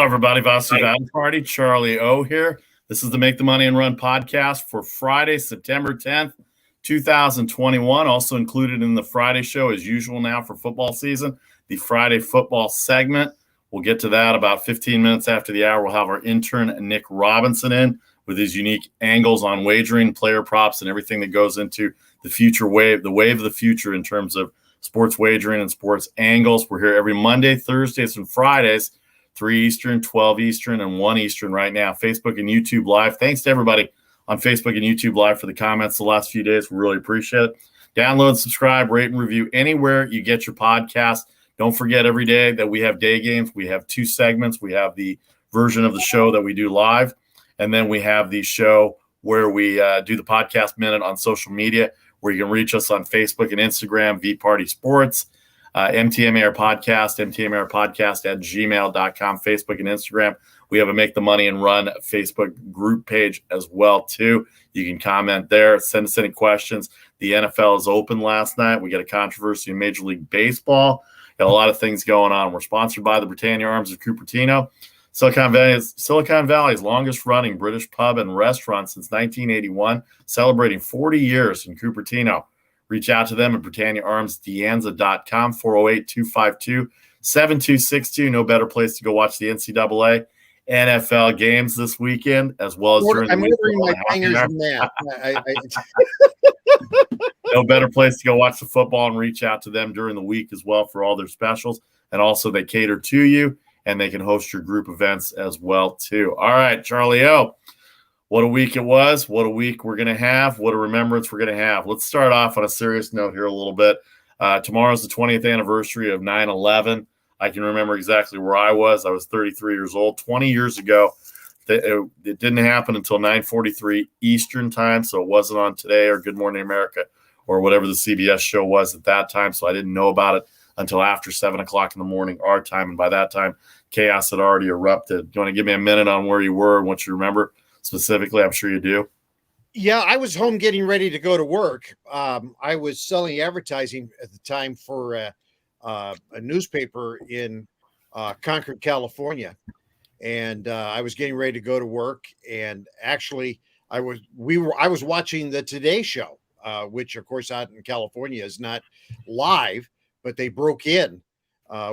Hello, everybody. Vasu Valley Party, Charlie O here. This is the Make the Money and Run podcast for Friday, September 10th, 2021. Also included in the Friday show, as usual now for football season, the Friday football segment. We'll get to that about 15 minutes after the hour. We'll have our intern, Nick Robinson, in with his unique angles on wagering, player props, and everything that goes into the future wave, the wave of the future in terms of sports wagering and sports angles. We're here every Monday, Thursdays, and Fridays, 3 Eastern, 12 Eastern, and 1 Eastern right now. Facebook and YouTube Live. Thanks to everybody on Facebook and YouTube Live for the comments the last few days. We really appreciate it. Download, subscribe, rate, and review anywhere you get your podcast. Don't forget every day that we have day games. We have 2 segments. We have the version of the show that we do live, and then we have the show where we do the podcast minute on social media, where you can reach us on Facebook and Instagram, VParty Sports, MTMAR Podcast, MTMARpodcast@gmail.com, Facebook and Instagram. We have a Make the Money and Run Facebook group page as well, too. You can comment there, send us any questions. The NFL is open last night. We got a controversy in Major League Baseball. Got a lot of things going on. We're sponsored by the Britannia Arms of Cupertino. Silicon Valley's longest-running British pub and restaurant since 1981, celebrating 40 years in Cupertino. Reach out to them at BritanniaArmsDeanza.com, 408-252-7262. No better place to go watch the NCAA NFL games this weekend, as well as during the week. I'm ordering my bangers from that. No better place to go watch the football and reach out to them during the week as well for all their specials. And also they cater to you, and they can host your group events as well, too. All right, Charlie O. What a week it was. What a week we're going to have. What a remembrance we're going to have. Let's start off on a serious note here a little bit. Tomorrow's the 20th anniversary of 9/11. I can remember exactly where I was. I was 33 years old. 20 years ago, it didn't happen until 9:43 Eastern time, so it wasn't on Today or Good Morning America or whatever the CBS show was at that time, so I didn't know about it until after 7 o'clock in the morning our time, and by that time, chaos had already erupted. Do you want to give me a minute on where you were and what you remember specifically? I'm sure you do. Yeah, I was home getting ready to go to work. I was selling advertising at the time for a newspaper in Concord, California, and I was getting ready to go to work. And actually, I was watching the Today Show, which of course out in California is not live, but they broke in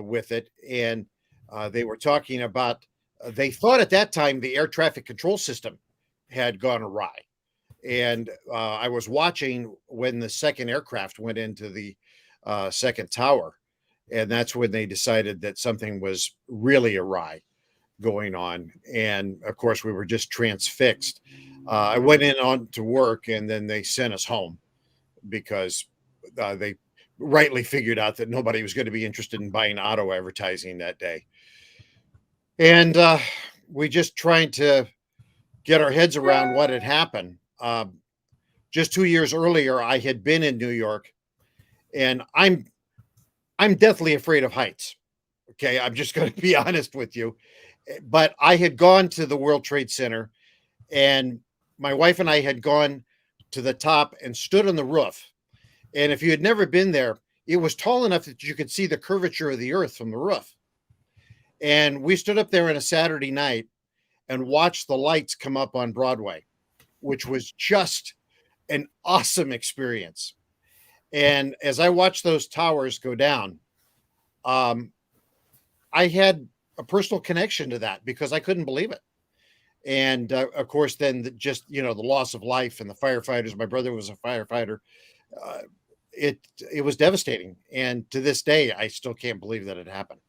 with it, and they were talking about. They thought at that time the air traffic control system had gone awry. And I was watching when the second aircraft went into the second tower. And that's when they decided that something was really awry going on. And of course, we were just transfixed. I went in on to work, and then they sent us home because they rightly figured out that nobody was going to be interested in buying auto advertising that day. And we just trying to get our heads around what had happened. Just 2 years earlier, I had been in New York, and I'm deathly afraid of heights. Okay, I'm just going to be honest with you. But I had gone to the World Trade Center, and my wife and I had gone to the top and stood on the roof. And if you had never been there, it was tall enough that you could see the curvature of the earth from the roof. And we stood up there on a Saturday night and watched the lights come up on Broadway, which was just an awesome experience. And as I watched those towers go down, I had a personal connection to that because I couldn't believe it. And of course, then the loss of life and the firefighters. My brother was a firefighter. It was devastating. And to this day, I still can't believe that it happened.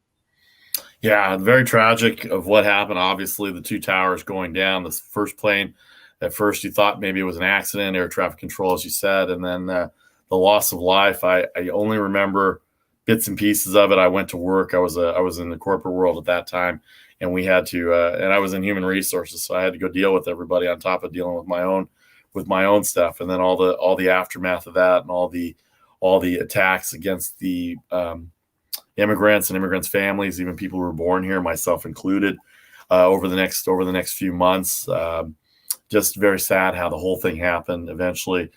Yeah, very tragic of what happened. Obviously, the 2 towers going down. The first plane, at first you thought maybe it was an accident, air traffic control, as you said, and then the loss of life. I only remember bits and pieces of it. I went to work. I was in the corporate world at that time, and we had to. And I was in human resources, so I had to go deal with everybody on top of dealing with my own stuff, and then all the aftermath of that, and all the attacks against the immigrants and immigrants' families, even people who were born here, myself included, over the next few months. Just very sad how the whole thing happened. Eventually,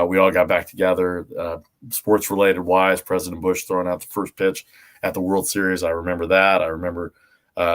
we all got back together, sports-related wise. President Bush throwing out the first pitch at the World Series. I remember that. I remember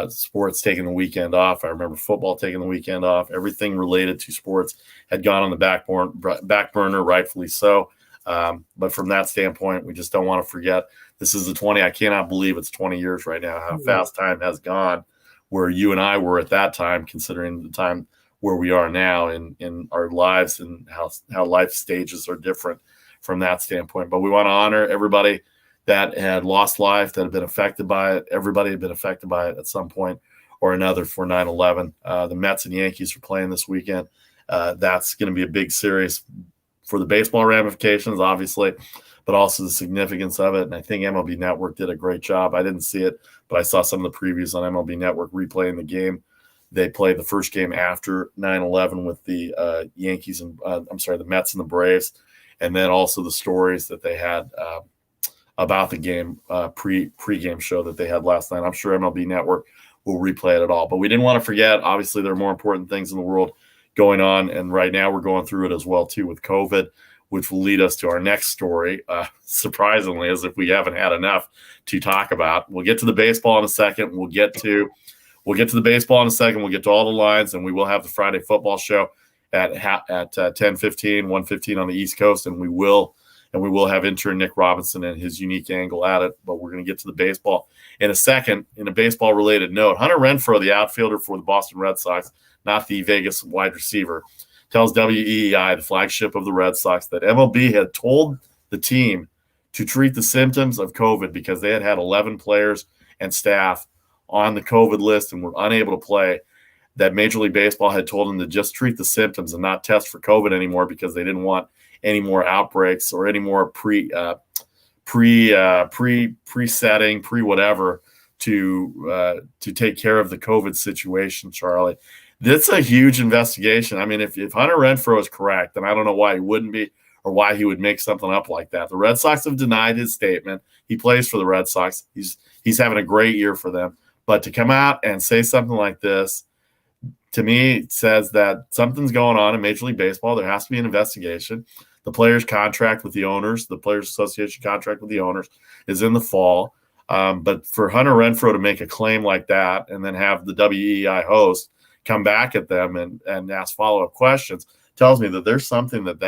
sports taking the weekend off. I remember football taking the weekend off. Everything related to sports had gone on the back burner, rightfully so. But from that standpoint, we just don't want to forget this is I cannot believe it's 20 years right now, how fast time has gone, where you and I were at that time, considering the time where we are now in our lives and how life stages are different from that standpoint. But we want to honor everybody that had lost life, that had been affected by it. Everybody had been affected by it at some point or another for 9/11. The Mets and Yankees are playing this weekend. That's going to be a big series for the baseball ramifications, obviously, but also the significance of it. And I think MLB Network did a great job. I didn't see it, but I saw some of the previews on MLB Network replaying the game. They played the first game after 9/11 with the Yankees and the Mets and the Braves, and then also the stories that they had about the game pre-game show that they had last night. I'm sure MLB Network will replay it all. But we didn't want to forget, obviously, there are more important things in the world going on, and right now we're going through it as well, too, with COVID, which will lead us to our next story, surprisingly, as if we haven't had enough to talk about. We'll get to the baseball in a second. We'll get to the baseball in a second. We'll get to all the lines, and we will have the Friday football show at 10:15, 1:15 on the East Coast, and we will have intern Nick Robinson and his unique angle at it. But we're going to get to the baseball in a second. In a baseball-related note, Hunter Renfroe, the outfielder for the Boston Red Sox, not the Vegas wide receiver, tells WEEI, the flagship of the Red Sox, that MLB had told the team to treat the symptoms of COVID because they had 11 players and staff on the COVID list and were unable to play, that Major League Baseball had told them to just treat the symptoms and not test for COVID anymore because they didn't want any more outbreaks or any more pre-setting, pre-whatever to take care of the COVID situation, Charlie. This is a huge investigation. I mean, if Hunter Renfroe is correct, then I don't know why he wouldn't be or why he would make something up like that. The Red Sox have denied his statement. He plays for the Red Sox. He's having a great year for them. But to come out and say something like this, to me, it says that something's going on in Major League Baseball. There has to be an investigation. The players' contract with the owners, the Players Association contract with the owners is in the fall. But for Hunter Renfroe to make a claim like that and then have the WEI host come back at them and ask follow-up questions tells me that there's something that's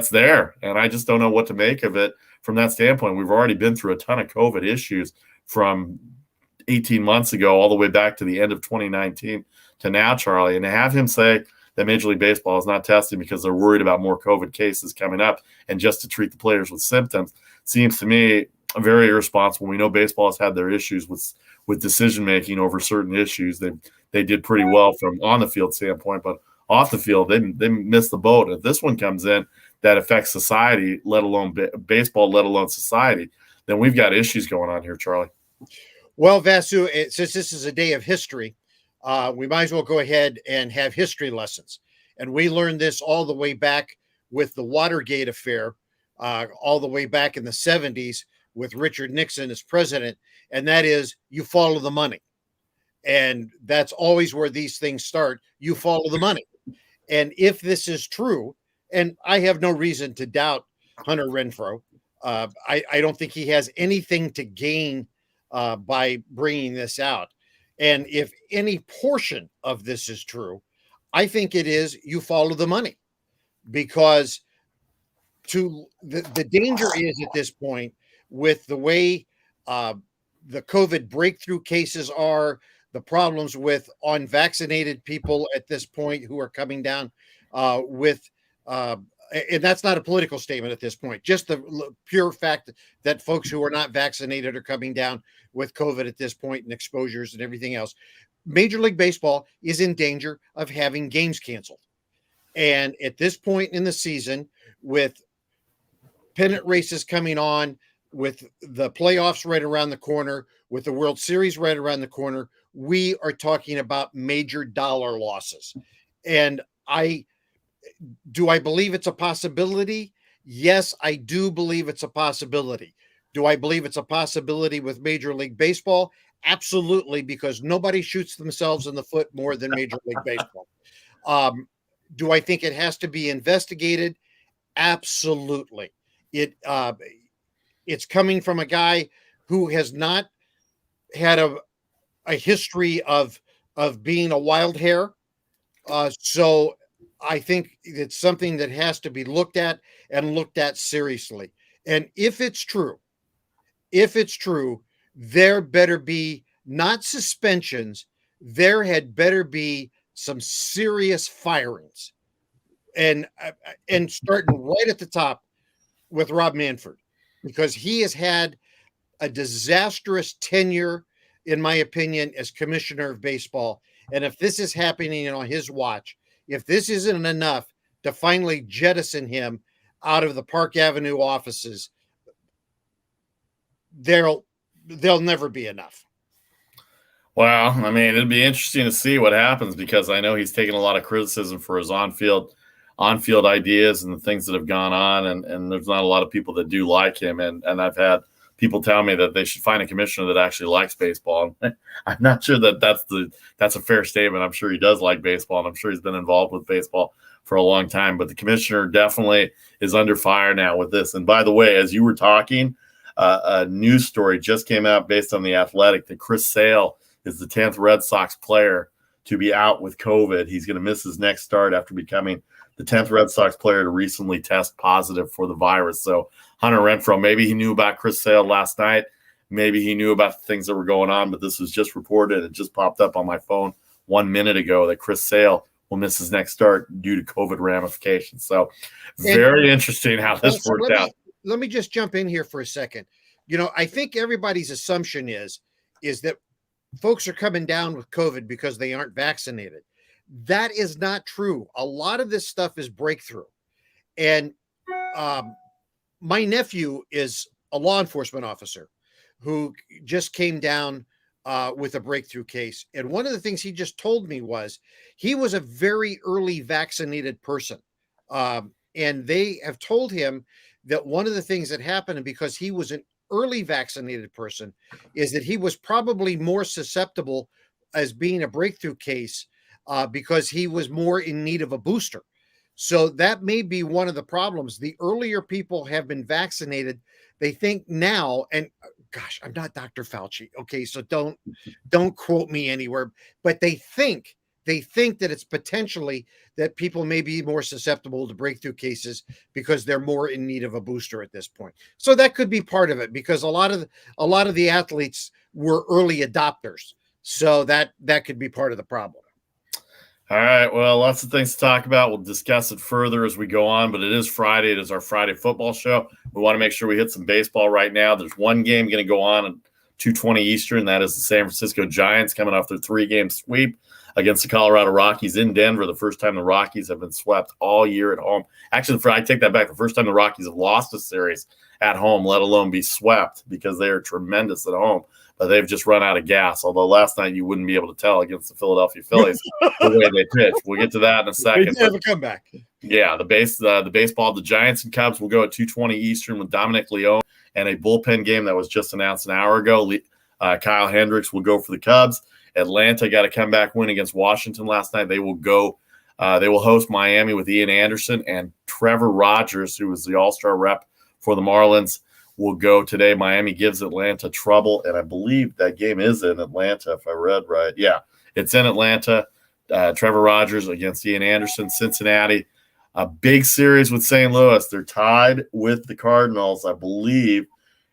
there. And I just don't know what to make of it from that standpoint. We've already been through a ton of COVID issues from 18 months ago all the way back to the end of 2019 to now, Charlie. And to have him say that Major League Baseball is not testing because they're worried about more COVID cases coming up and just to treat the players with symptoms seems to me very irresponsible. We know baseball has had their issues with decision-making over certain issues. They did pretty well from on the field standpoint, but off the field, they missed the boat. If this one comes in that affects society, let alone baseball, let alone society, then we've got issues going on here, Charlie. Well, Vasu, since this is a day of history, we might as well go ahead and have history lessons. And we learned this all the way back with the Watergate affair, all the way back in the 70s with Richard Nixon as president. And that is, you follow the money. And that's always where these things start. You follow the money. And if this is true, and I have no reason to doubt Hunter Renfroe, I don't think he has anything to gain by bringing this out. And if any portion of this is true, I think it is you follow the money, because the danger is at this point with the way the COVID breakthrough cases are, the problems with unvaccinated people at this point who are coming down and that's not a political statement at this point, just the pure fact that folks who are not vaccinated are coming down with COVID at this point and exposures and everything else. Major League Baseball is in danger of having games canceled. And at this point in the season, with pennant races coming on, with the playoffs right around the corner, with the World Series right around the corner, we are talking about major dollar losses. And do I believe it's a possibility? Yes, I do believe it's a possibility. Do I believe it's a possibility with Major League Baseball? Absolutely, because nobody shoots themselves in the foot more than Major League Baseball. Do I think it has to be investigated? Absolutely. It's coming from a guy who has not had a history of being a wild hair. So I think it's something that has to be looked at and looked at seriously. And if it's true, there better be not suspensions. There had better be some serious firings, and starting right at the top with Rob Manfred, because he has had a disastrous tenure, in my opinion, as commissioner of baseball. And if this is happening on his watch, if this isn't enough to finally jettison him out of the Park Avenue offices, there'll never be enough. Well, I mean, it'd be interesting to see what happens, because I know he's taken a lot of criticism for his on-field ideas and the things that have gone on, and there's not a lot of people that do like him, and I've had people tell me that they should find a commissioner that actually likes baseball. I'm not sure that that's a fair statement. I'm sure he does like baseball, and I'm sure he's been involved with baseball for a long time, but the commissioner definitely is under fire now with this. And by the way, as you were talking, a news story just came out based on The Athletic that Chris Sale is the 10th Red Sox player to be out with COVID. He's going to miss his next start after becoming the 10th Red Sox player to recently test positive for the virus. So Hunter Renfroe, maybe he knew about Chris Sale last night. Maybe he knew about the things that were going on, but this was just reported. It just popped up on my phone 1 minute ago that Chris Sale will miss his next start due to COVID ramifications. So very interesting how this worked out. Let me just jump in here for a second. I think everybody's assumption is that folks are coming down with COVID because they aren't vaccinated. That is not true. A lot of this stuff is breakthrough. And my nephew is a law enforcement officer who just came down with a breakthrough case. And one of the things he just told me was he was a very early vaccinated person. And they have told him that one of the things that happened, because he was an early vaccinated person, is that he was probably more susceptible as being a breakthrough case because he was more in need of a booster. So that may be one of the problems. The earlier people have been vaccinated, they think now, and gosh, I'm not Dr. Fauci. Okay. So don't quote me anywhere, but they think that it's potentially that people may be more susceptible to breakthrough cases because they're more in need of a booster at this point. So that could be part of it, because a lot of the athletes were early adopters. So that could be part of the problem. All right. Well, lots of things to talk about. We'll discuss it further as we go on, but it is Friday. It is our Friday football show. We want to make sure we hit some baseball right now. There's one game going to go on at 2:20 Eastern. That is the San Francisco Giants coming off their 3-game sweep against the Colorado Rockies in Denver. The first time the Rockies have been swept all year at home. Actually, I take that back. The first time the Rockies have lost a series at home, let alone be swept, because they are tremendous at home. But they've just run out of gas. Although last night you wouldn't be able to tell against the Philadelphia Phillies the way they pitch. We'll get to that in a second. They have a comeback. Yeah, the baseball, the Giants and Cubs will go at 2:20 Eastern with Dominic Leone, and a bullpen game that was just announced an hour ago. Kyle Hendricks will go for the Cubs. Atlanta got a comeback win against Washington last night. They will go. They will host Miami with Ian Anderson, and Trevor Rogers, who was the All-Star rep for the Marlins, will go today. Miami gives Atlanta trouble, and I believe that game is in Atlanta, if I read right. Yeah, it's in Atlanta. Trevor Rogers against Ian Anderson. Cincinnati, a big series with St. Louis. They're tied with the Cardinals, I believe,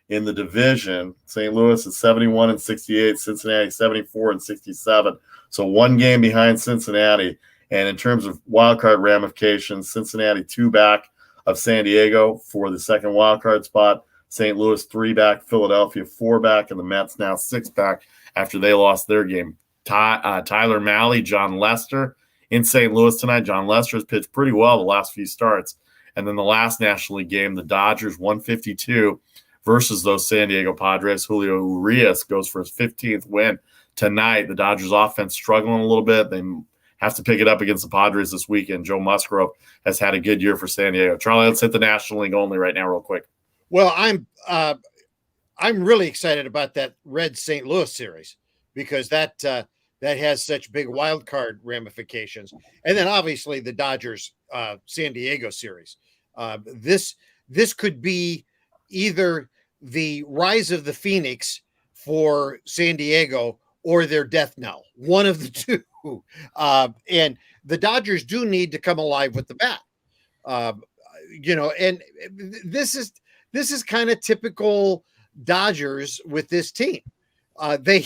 in the division. St. Louis is 71-68, Cincinnati 74-67. So one game behind Cincinnati. And in terms of wildcard ramifications, Cincinnati 2 back of San Diego for the second wildcard spot. St. Louis 3 back, Philadelphia 4 back, and the Mets now 6 back after they lost their game. Tyler Mahle, John Lester in St. Louis tonight. John Lester has pitched pretty well the last few starts. And then the last National League game, the Dodgers 152 versus those San Diego Padres. Julio Urias goes for his 15th win tonight. The Dodgers offense struggling a little bit. They have to pick it up against the Padres this weekend. Joe Musgrove has had a good year for San Diego. Charlie, let's hit the National League only right now real quick. Well, I'm really excited about that Red St. Louis series, because that has such big wild card ramifications. And then obviously the Dodgers San Diego series. This could be either the rise of the Phoenix for San Diego or their death knell, one of the two. And the Dodgers do need to come alive with the bat. And this is kind of typical Dodgers with this team. They'll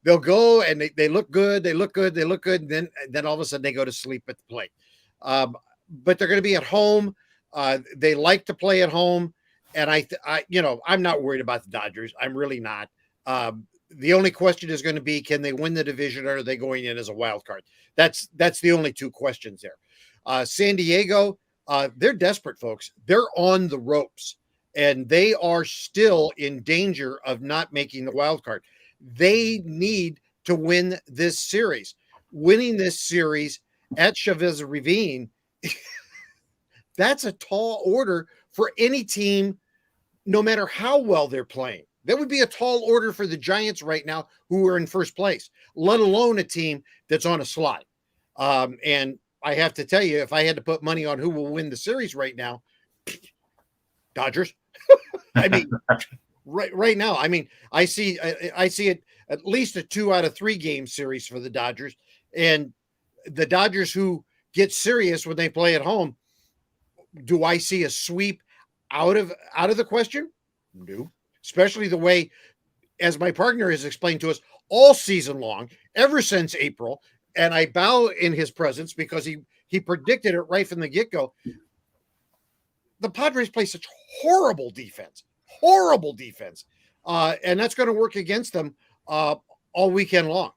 go and they look good, and then all of a sudden they go to sleep at the plate. But they're going to be at home. They like to play at home, and I'm not worried about the Dodgers. I'm really not. The only question is going to be, can they win the division, or are they going in as a wild card? That's the only two questions there. San Diego, they're desperate, folks. They're on the ropes, and they are still in danger of not making the wild card. They need to win this series. Winning this series at Chavez Ravine, that's a tall order for any team, no matter how well they're playing. That would be a tall order for the Giants right now, who are in first place, let alone a team that's on a slide. And I have to tell you, if I had to put money on who will win the series right now, Dodgers. I mean, right now, I mean, I see it at least a 2 out of 3 game series for the Dodgers, and the Dodgers who get serious when they play at home. Do I see a sweep out of the question? No, especially the way, as my partner has explained to us all season long, ever since April, and I bow in his presence because he predicted it right from the get-go. The Padres play such horrible defense, and that's going to work against them all weekend long.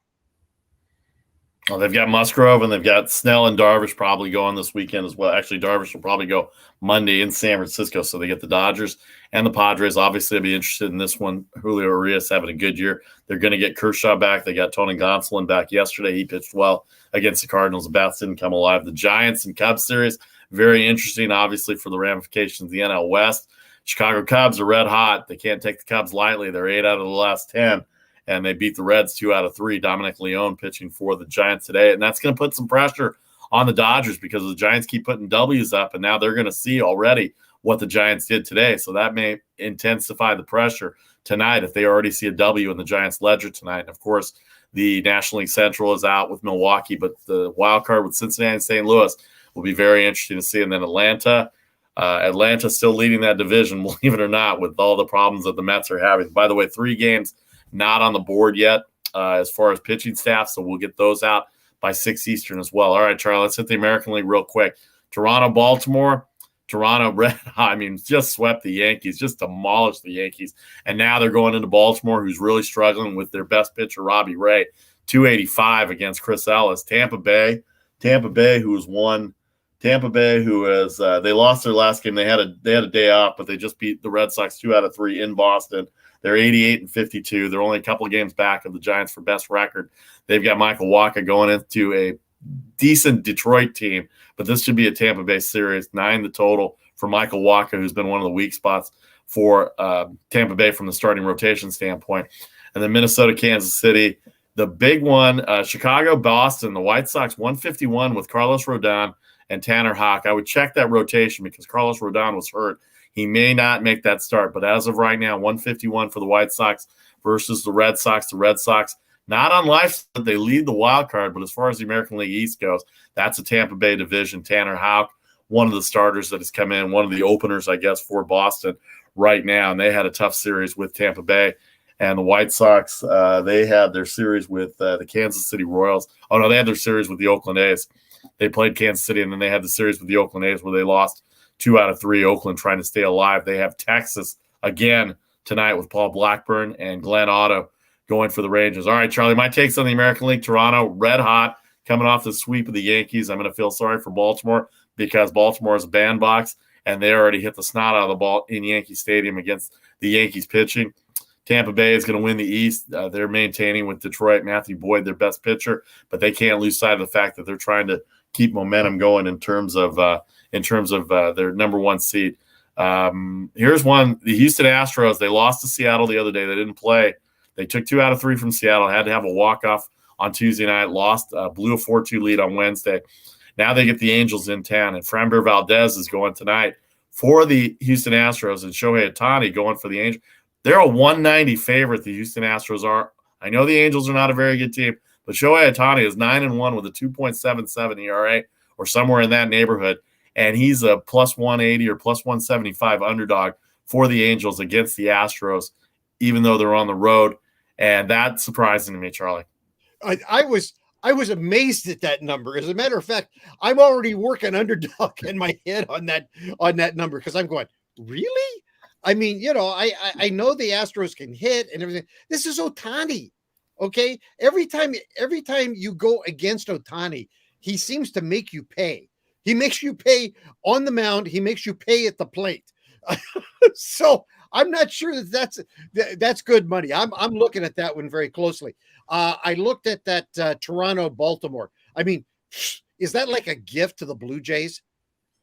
Well, they've got Musgrove and they've got Snell and Darvish probably going this weekend as well. Actually, Darvish will probably go Monday in San Francisco. So they get the Dodgers and the Padres. Obviously, I'll be interested in this one. Julio Urias having a good year. They're going to get Kershaw back. They got Tony Gonsolin back yesterday. He pitched well against the Cardinals. The bats didn't come alive. The Giants and Cubs series, very interesting, obviously, for the ramifications of the NL West. Chicago Cubs are red hot. They can't take the Cubs lightly. They're 8 out of the last 10. And they beat the Reds 2 out of 3. Dominic Leone pitching for the Giants today. And that's going to put some pressure on the Dodgers because the Giants keep putting W's up. And now they're going to see already what the Giants did today. So that may intensify the pressure tonight if they already see a W in the Giants' ledger tonight. And, of course, the National League Central is out with Milwaukee. But the wild card with Cincinnati and St. Louis will be very interesting to see. And then Atlanta still leading that division, believe it or not, with all the problems that the Mets are having. By the way, 3 games not on the board yet as far as pitching staff, so we'll get those out by 6 Eastern as well. All right, Charlie, let's hit the American League real quick. Toronto, Baltimore. Toronto, just swept the Yankees, just demolished the Yankees. And now they're going into Baltimore, who's really struggling with their best pitcher, Robbie Ray, 285 against Chris Ellis. Tampa Bay, who has they lost their last game. They had a day off, but they just beat the Red Sox 2 out of 3 in Boston. They're 88-52. They're only a couple of games back of the Giants for best record. They've got Michael Wacha going into a decent Detroit team, but this should be a Tampa Bay series. 9 the total for Michael Wacha, who's been one of the weak spots for Tampa Bay from the starting rotation standpoint. And then Minnesota, Kansas City. The big one, Chicago, Boston. The White Sox 151 with Carlos Rodon and Tanner Houck. I would check that rotation because Carlos Rodon was hurt. He may not make that start, but as of right now, 151 for the White Sox versus the Red Sox. The Red Sox, not on life, they lead the wild card, but as far as the American League East goes, that's a Tampa Bay division. Tanner Houck, one of the starters that has come in, one of the openers, I guess, for Boston right now, and they had a tough series with Tampa Bay. And the White Sox, they had their series with the Kansas City Royals. Oh, no, they had their series with the Oakland A's. They played Kansas City, and then they had the series with the Oakland A's where they lost 2 out of 3, Oakland trying to stay alive. They have Texas again tonight with Paul Blackburn and Glenn Otto going for the Rangers. All right, Charlie, my takes on the American League. Toronto, red hot, coming off the sweep of the Yankees. I'm going to feel sorry for Baltimore because Baltimore is a bandbox, and they already hit the snot out of the ball in Yankee Stadium against the Yankees pitching. Tampa Bay is going to win the East. They're maintaining with Detroit, Matthew Boyd, their best pitcher, but they can't lose sight of the fact that they're trying to keep momentum going in terms of their number 1 seed. Here's one: the Houston Astros. They lost to Seattle the other day. They didn't play. They took 2 out of 3 from Seattle. Had to have a walk-off on Tuesday night. Lost, blew a 4-2 lead on Wednesday. Now they get the Angels in town, and Framber Valdez is going tonight for the Houston Astros, and Shohei Ohtani going for the Angels. They're a 190 favorite. The Houston Astros are I know the Angels are not a very good team, but Shohei Ohtani is 9-1 with a 2.77 ERA or somewhere in that neighborhood, and he's a plus 180 or plus 175 underdog for the Angels against the Astros, even though they're on the road, and that's surprising to me, Charlie. I was amazed at that number. As a matter of fact, I'm already working underdog in my head on that number because I'm going, really? I mean, I know the Astros can hit and everything. This is Ohtani. Okay. Every time you go against Ohtani, he seems to make you pay. He makes you pay on the mound. He makes you pay at the plate. So I'm not sure that's good money. I'm looking at that one very closely. I looked at that Toronto Baltimore. I mean, is that like a gift to the Blue Jays?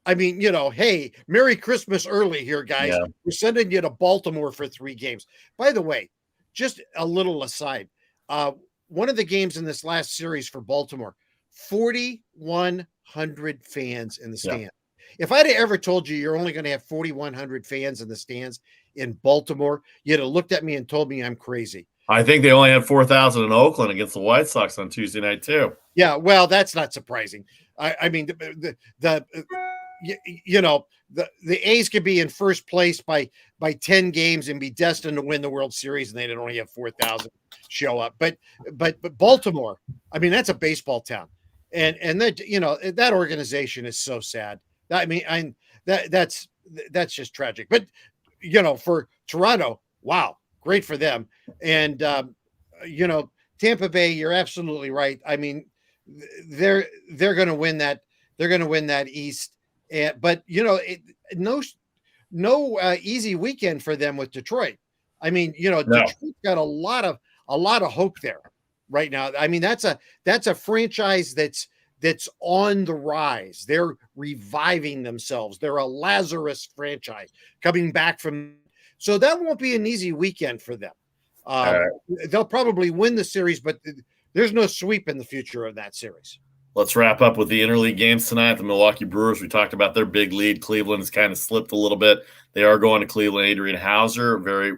I mean, hey, Merry Christmas early here, guys. Yeah. We're sending you to Baltimore for 3 games. By the way, just a little aside. One of the games in this last series for Baltimore, 4,100 fans in the stand. Yeah. If I'd have ever told you you're only going to have 4,100 fans in the stands in Baltimore, you'd have looked at me and told me I'm crazy. I think they only had 4,000 in Oakland against the White Sox on Tuesday night too. Yeah, well, that's not surprising. I mean, the A's could be in first place by 10 games and be destined to win the World Series, and they'd only have 4,000 show up. But Baltimore, I mean, that's a baseball town, and that that organization is so sad. I mean, that's just tragic. But for Toronto, wow, great for them. And Tampa Bay, you're absolutely right. I mean, they're going to win that. They're going to win that East. But no easy weekend for them with Detroit. I mean, Detroit's got a lot of hope there right now. I mean, that's a franchise that's on the rise. They're reviving themselves. They're a Lazarus franchise coming back from. So that won't be an easy weekend for them. They'll probably win the series, but there's no sweep in the future of that series. Let's wrap up with the interleague games tonight. The Milwaukee Brewers, we talked about their big lead. Cleveland has kind of slipped a little bit. They are going to Cleveland. Adrian Hauser, very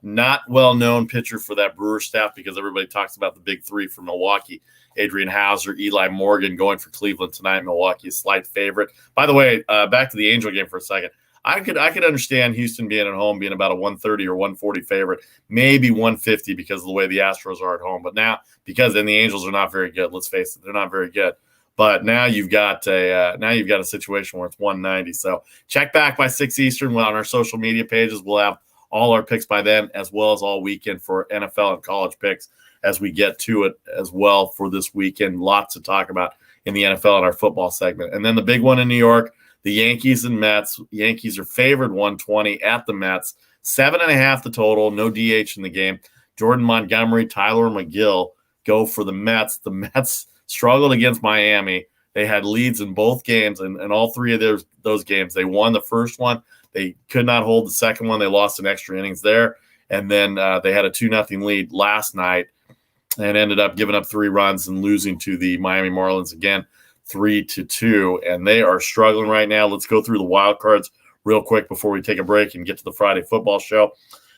not well-known pitcher for that Brewer staff because everybody talks about the big 3 for Milwaukee. Adrian Hauser, Eli Morgan going for Cleveland tonight. Milwaukee, a slight favorite. By the way, back to the Angel game for a second. I could understand Houston being at home, being about a 130 or 140 favorite, maybe 150 because of the way the Astros are at home. But now, because then the Angels are not very good. Let's face it, they're not very good. But now you've got a situation where it's 190. So check back by 6 Eastern on our social media pages. We'll have all our picks by then, as well as all weekend for NFL and college picks as we get to it as well for this weekend. Lots to talk about in the NFL and our football segment. And then the big one in New York, the Yankees and Mets. Yankees are favored 120 at the Mets. 7.5 the total. No DH in the game. Jordan Montgomery, Tyler McGill go for the Mets. The Mets struggled against Miami. They had leads in both games, and all 3 of those games. They won the first one. They could not hold the second one. They lost in extra innings there. And then they had a 2-0 lead last night and ended up giving up 3 runs and losing to the Miami Marlins again. 3-2, and they are struggling right now. Let's go through the wild cards real quick before we take a break and get to the Friday football show.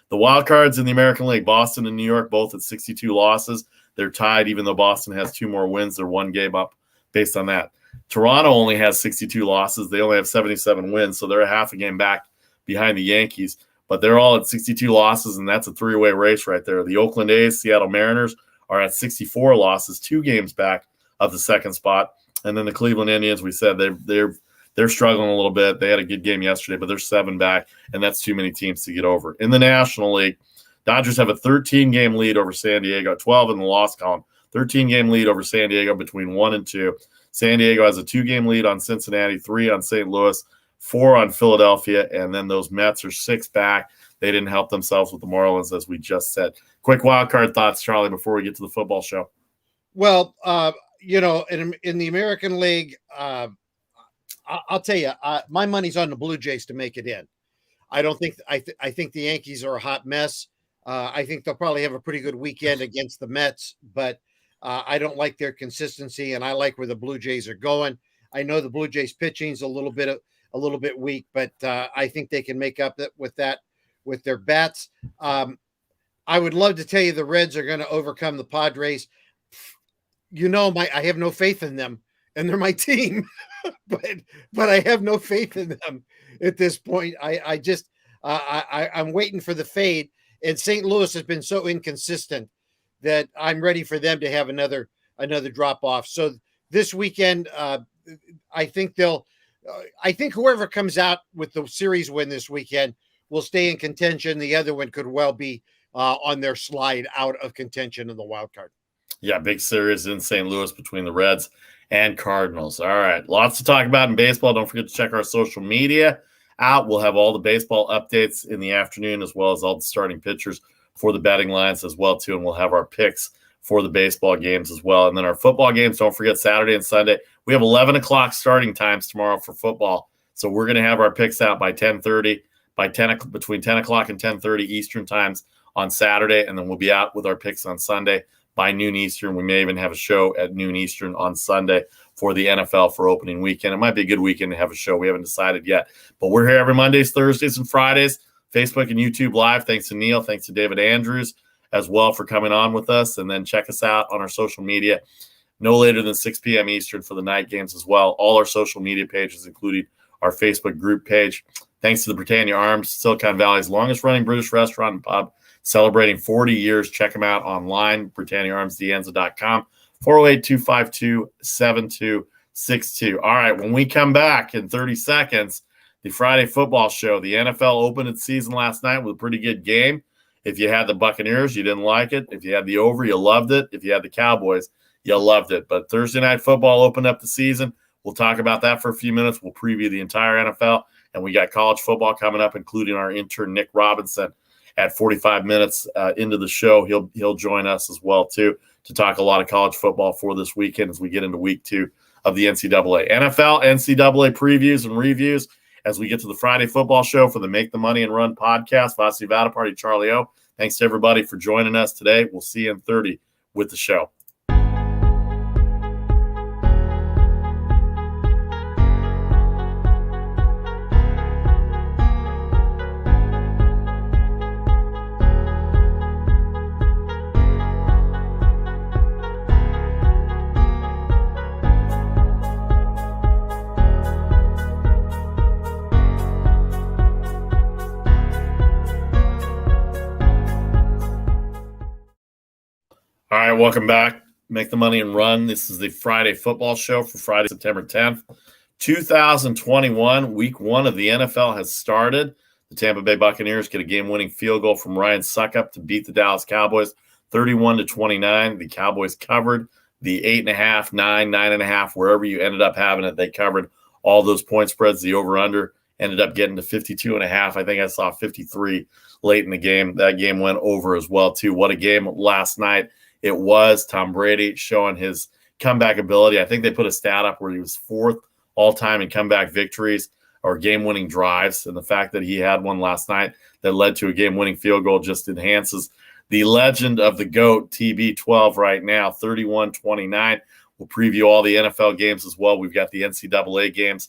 The wild cards in the American League, Boston and New York, both at 62 losses. They're tied, even though Boston has 2 more wins. They're 1 game up based on that. Toronto only has 62 losses. They only have 77 wins, so they're a half a game back behind the Yankees. But they're all at 62 losses, and that's a 3-way race right there. The Oakland A's, Seattle Mariners are at 64 losses, 2 games back of the second spot. And then the Cleveland Indians, we said they're struggling a little bit. They had a good game yesterday, but they're 7 back, and that's too many teams to get over. In the National League, Dodgers have a 13-game lead over San Diego, 12 in the loss column. 13-game lead over San Diego between 1 and 2. San Diego has a 2-game lead on Cincinnati, 3 on St. Louis, 4 on Philadelphia, and then those Mets are 6 back. They didn't help themselves with the Marlins, as we just said. Quick wild card thoughts, Charlie, before we get to the football show. Well, in the American League, I'll tell you, my money's on the Blue Jays to make it in. I don't think I think the Yankees are a hot mess. I think they'll probably have a pretty good weekend against the Mets, but I don't like their consistency, and I like where the Blue Jays are going. I know the Blue Jays pitching's a little bit weak, but I think they can make up with that with their bats. I would love to tell you the Reds are going to overcome the Padres. I have no faith in them, and they're my team, but I have no faith in them at this point. I'm waiting for the fade, and St. Louis has been so inconsistent that I'm ready for them to have another drop off. So this weekend, I think whoever comes out with the series win this weekend will stay in contention. The other one could well be on their slide out of contention in the wild card. Yeah, big series in St. Louis between the Reds and Cardinals. All right, lots to talk about in baseball. Don't forget to check our social media out. We'll have all the baseball updates in the afternoon, as well as all the starting pitchers for the betting lines as well, too. And we'll have our picks for the baseball games as well. And then our football games, don't forget Saturday and Sunday. We have 11 o'clock starting times tomorrow for football. So we're going to have our picks out by 10:30, between 10 o'clock and 10:30 Eastern times on Saturday. And then we'll be out with our picks on Sunday by noon Eastern. We may even have a show at noon Eastern on Sunday for the NFL for opening weekend. It might be a good weekend to have a show. We haven't decided yet. But we're here every Mondays, Thursdays, and Fridays, Facebook and YouTube Live. Thanks to Neil. Thanks to David Andrews as well for coming on with us. And then check us out on our social media no later than 6 p.m. Eastern for the night games as well. All our social media pages, including our Facebook group page. Thanks to the Britannia Arms, Silicon Valley's longest-running British restaurant and pub, celebrating 40 years. Check them out online, BritanniaArmsDeanza.com, 408-252-7262. All right, when we come back in 30 seconds, the Friday football show. The NFL opened its season last night with a pretty good game. If you had the Buccaneers, you didn't like it. If you had the over, you loved it. If you had the Cowboys, you loved it. But Thursday night football opened up the season. We'll talk about that for a few minutes. We'll preview the entire NFL. And we got college football coming up, including our intern, Nick Robinson, at 45 minutes into the show. He'll join us as well, too, to talk a lot of college football for this weekend as we get into week 2 of the NCAA. NFL, NCAA previews and reviews as we get to the Friday football show for the Make the Money and Run podcast. Vasi Vada Party, Charlie O. Thanks to everybody for joining us today. We'll see you in 30 with the show. All right, welcome back. Make the Money and Run. This is the Friday football show for Friday, September 10th, 2021. Week 1 of the NFL has started. The Tampa Bay Buccaneers get a game-winning field goal from Ryan Suckup to beat the Dallas Cowboys 31-29. The Cowboys covered the 8.5, 9, 9.5, wherever you ended up having it. They covered all those point spreads. The over-under ended up getting to 52.5. I think I saw 53 late in the game. That game went over as well, too. What a game last night. It was Tom Brady showing his comeback ability. I think they put a stat up where he was 4th all-time in comeback victories or game-winning drives. And the fact that he had one last night that led to a game-winning field goal just enhances the legend of the GOAT, TB12 right now, 31-29. We'll preview all the NFL games as well. We've got the NCAA games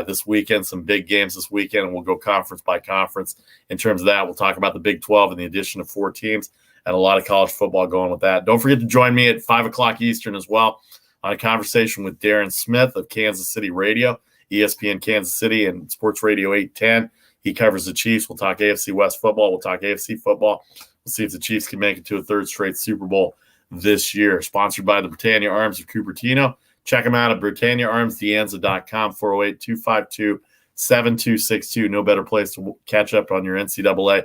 this weekend, some big games this weekend, and we'll go conference by conference. In terms of that, we'll talk about the Big 12 and the addition of 4 teams. And a lot of college football going with that. Don't forget to join me at 5 o'clock Eastern as well on a conversation with Darren Smith of Kansas City Radio, ESPN Kansas City, and Sports Radio 810. He covers the Chiefs. We'll talk AFC West football. We'll talk AFC football. We'll see if the Chiefs can make it to a 3rd straight Super Bowl this year. Sponsored by the Britannia Arms of Cupertino. Check them out at BritanniaArmsDeanza.com, 408-252-7262. No better place to catch up on your NCAA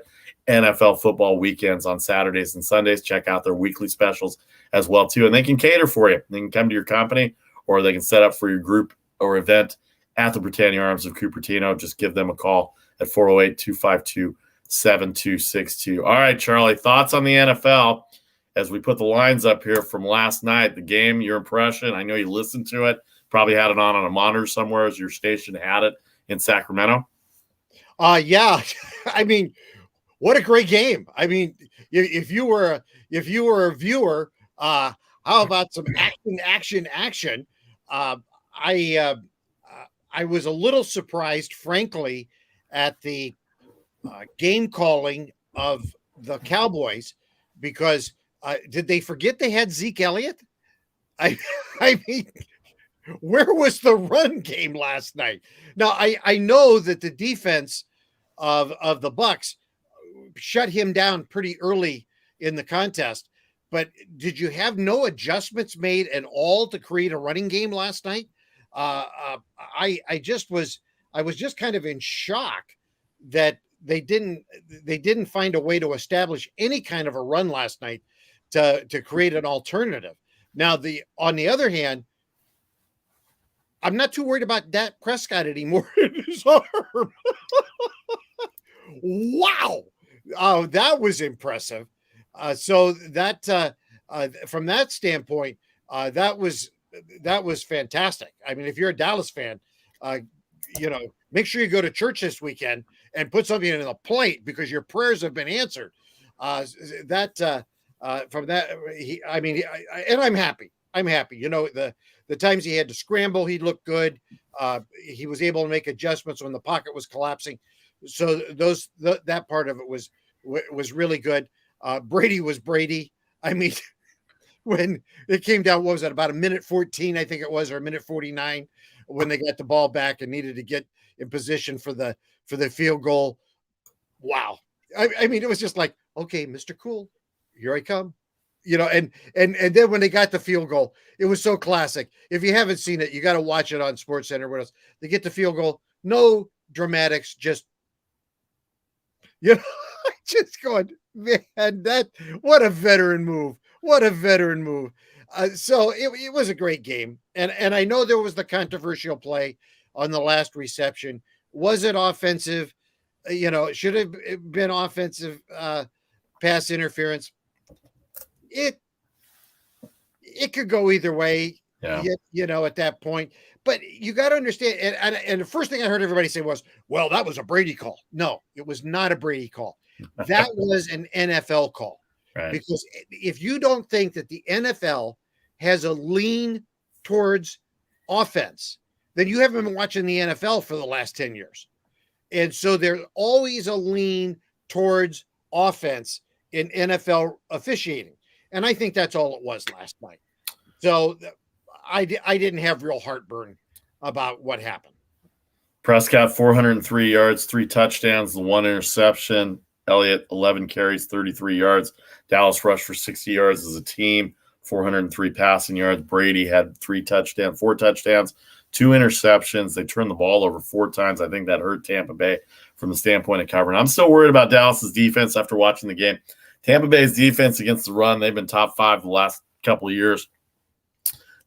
NFL football weekends on Saturdays and Sundays. Check out their weekly specials as well, too. And they can cater for you. They can come to your company or they can set up for your group or event at the Britannia Arms of Cupertino. Just give them a call at 408-252-7262. All right, Charlie, thoughts on the NFL as we put the lines up here from last night, the game, your impression. I know you listened to it, probably had it on a monitor somewhere as your station had it in Sacramento. Yeah. I mean, what a great game. I mean, if you were a viewer, how about some action? I was a little surprised, frankly, at the game calling of the Cowboys. because did they forget they had Zeke Elliott? I I mean, where was the run game last night? Now I know that the defense of the Bucs shut him down pretty early in the contest, but did you have no adjustments made at all to create a running game last night? I was just kind of in shock that they didn't find a way to establish any kind of a run last night to create an alternative. Now, on the other hand, I'm not too worried about Dak Prescott anymore in his arm. Wow. Oh, that was impressive. So that from that standpoint, that was fantastic. I mean, if you're a Dallas fan, make sure you go to church this weekend and put something in the plate because your prayers have been answered. From that, and I'm happy. I'm happy. The times he had to scramble, he looked good. He was able to make adjustments when the pocket was collapsing. So that part of it was really good. Brady was Brady. I mean, when it came down, what was that, about a minute 14, I think it was, or a minute 49, when they got the ball back and needed to get in position for the field goal. Wow. I mean, it was just like, okay, Mr. Cool, here I come. And then when they got the field goal, it was so classic. If you haven't seen it, you got to watch it on SportsCenter. What else? They get the field goal, no dramatics, just just going, man, what a veteran move. What a veteran move. So it was a great game. And I know there was the controversial play on the last reception. Was it offensive? Should have been offensive pass interference. It could go either way, at that point. But you got to understand, and the first thing I heard everybody say was, well, that was a Brady call. No, it was not a Brady call. That was an NFL call. Right. Because if you don't think that the NFL has a lean towards offense, then you haven't been watching the NFL for the last 10 years. And so there's always a lean towards offense in NFL officiating. And I think that's all it was last night. So I didn't have real heartburn about what happened. Prescott, 403 yards, 3 touchdowns, the 1 interception. Elliott, 11 carries, 33 yards. Dallas rushed for 60 yards as a team, 403 passing yards. Brady had 4 touchdowns, 2 interceptions. They turned the ball over 4 times. I think that hurt Tampa Bay from the standpoint of covering. I'm still worried about Dallas's defense after watching the game. Tampa Bay's defense against the run, they've been top 5 the last couple of years.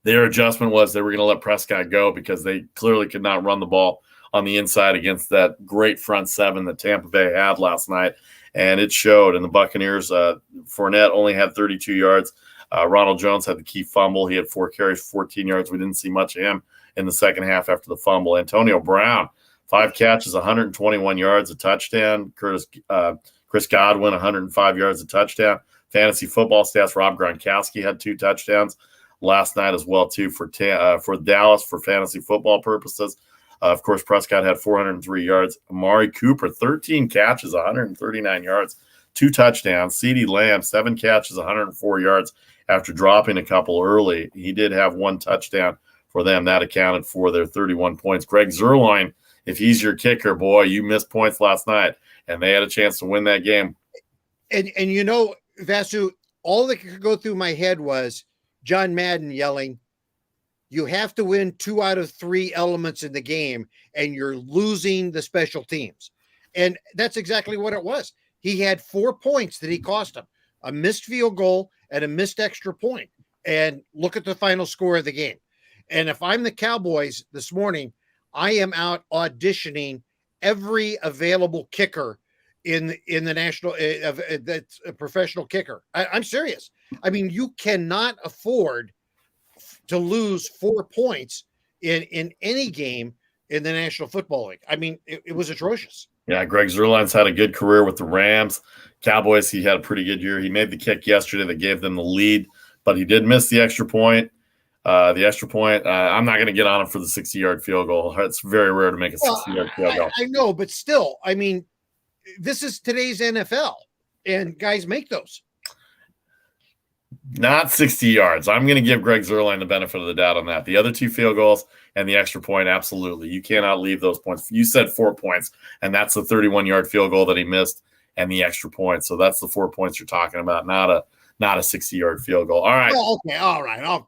Their adjustment was they were going to let Prescott go because they clearly could not run the ball on the inside against that great front 7 that Tampa Bay had last night. And it showed. And the Buccaneers, Fournette only had 32 yards. Ronald Jones had the key fumble. He had 4 carries, 14 yards. We didn't see much of him in the second half after the fumble. Antonio Brown, 5 catches, 121 yards, a touchdown. Chris Godwin, 105 yards, a touchdown. Fantasy football stats, Rob Gronkowski had 2 touchdowns last night as well, too, for Dallas for fantasy football purposes. Of course, Prescott had 403 yards. Amari Cooper, 13 catches, 139 yards, 2 touchdowns. CeeDee Lamb, 7 catches, 104 yards after dropping a couple early. He did have 1 touchdown for them. That accounted for their 31 points. Greg Zuerlein, if he's your kicker, boy, you missed points last night, and they had a chance to win that game. And Vasu, all that could go through my head was John Madden yelling, you have to win 2 out of 3 elements in the game, and you're losing the special teams. And that's exactly what it was. He had 4 points that he cost him, a missed field goal and a missed extra point. And look at the final score of the game. And if I'm the Cowboys this morning, I am out auditioning every available kicker in the national that's a professional kicker. I'm serious. I mean, you cannot afford to lose 4 points in any game in the National Football League. I mean, it was atrocious. Yeah, Greg Zuerlein's had a good career with the Rams. Cowboys, he had a pretty good year. He made the kick yesterday that gave them the lead, but he did miss the extra point. I'm not going to get on him for the 60-yard field goal. It's very rare to make a 60-yard field goal. I know, but still, I mean, this is today's NFL, and guys make those. Not 60 yards. I'm going to give Greg Zuerlein the benefit of the doubt on that. The other 2 field goals and the extra point, absolutely. You cannot leave those points. You said 4 points, and that's the 31-yard field goal that he missed and the extra point. So that's the 4 points you're talking about, not a 60-yard field goal. All right. Oh, okay. All right.